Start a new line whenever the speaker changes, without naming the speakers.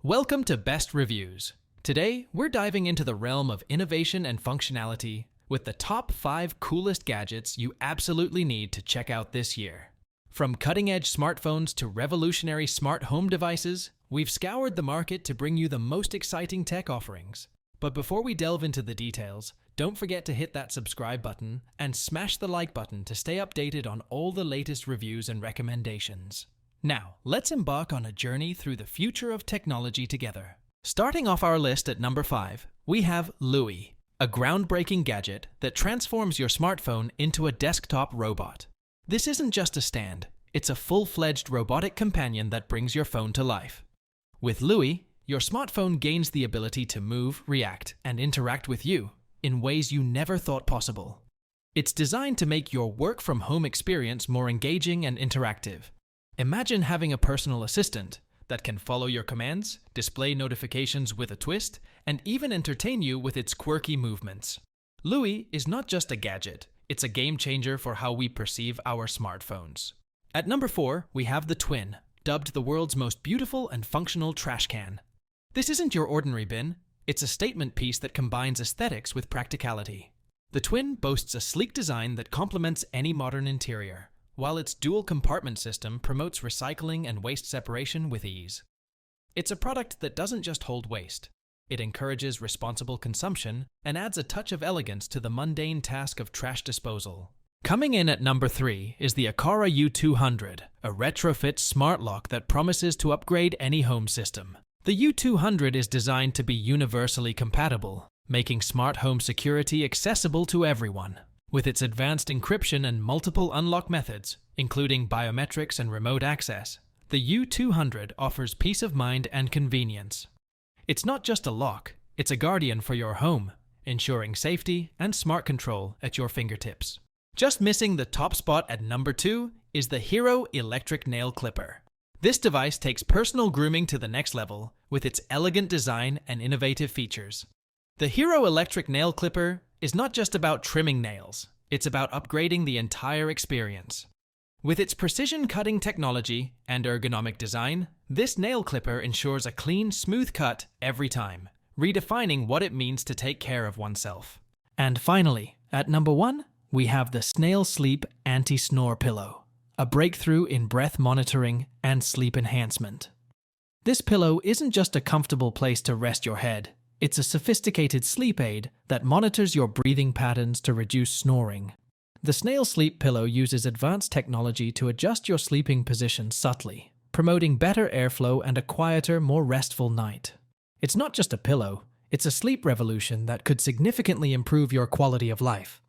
Welcome to Best Reviews. Today, we're diving into the realm of innovation and functionality with the top 5 coolest gadgets you absolutely need to check out this year. From cutting-edge smartphones to revolutionary smart home devices, we've scoured the market to bring you the most exciting tech offerings. But before we delve into the details, don't forget to hit that subscribe button and smash the like button to stay updated on all the latest reviews and recommendations. Now, let's embark on a journey through the future of technology together. Starting off our list at number 5, we have LOOI, a groundbreaking gadget that transforms your smartphone into a desktop robot. This isn't just a stand, it's a full-fledged robotic companion that brings your phone to life. With LOOI, your smartphone gains the ability to move, react, and interact with you in ways you never thought possible. It's designed to make your work-from-home experience more engaging and interactive. Imagine having a personal assistant that can follow your commands, display notifications with a twist, and even entertain you with its quirky movements. LOOI is not just a gadget, it's a game changer for how we perceive our smartphones. At number 4, we have the Twin, dubbed the world's most beautiful and functional trash can. This isn't your ordinary bin, it's a statement piece that combines aesthetics with practicality. The Twin boasts a sleek design that complements any modern interior, while its dual compartment system promotes recycling and waste separation with ease. It's a product that doesn't just hold waste. It encourages responsible consumption and adds a touch of elegance to the mundane task of trash disposal. Coming in at number 3 is the Aqara U200, a retrofit smart lock that promises to upgrade any home system. The U200 is designed to be universally compatible, making smart home security accessible to everyone. With its advanced encryption and multiple unlock methods, including biometrics and remote access, the U200 offers peace of mind and convenience. It's not just a lock, it's a guardian for your home, ensuring safety and smart control at your fingertips. Just missing the top spot at number 2 is the Hero Electric Nail Clipper. This device takes personal grooming to the next level with its elegant design and innovative features. The Hero Electric Nail Clipper is not just about trimming nails, it's about upgrading the entire experience. With its precision cutting technology and ergonomic design, this nail clipper ensures a clean, smooth cut every time, redefining what it means to take care of oneself. And finally, at number 1, we have the Snail Sleep Anti-snore pillow, a breakthrough in breath monitoring and sleep enhancement. This pillow isn't just a comfortable place to rest your head. It's a sophisticated sleep aid that monitors your breathing patterns to reduce snoring. The Snail Sleep Pillow uses advanced technology to adjust your sleeping position subtly, promoting better airflow and a quieter, more restful night. It's not just a pillow, it's a sleep revolution that could significantly improve your quality of life.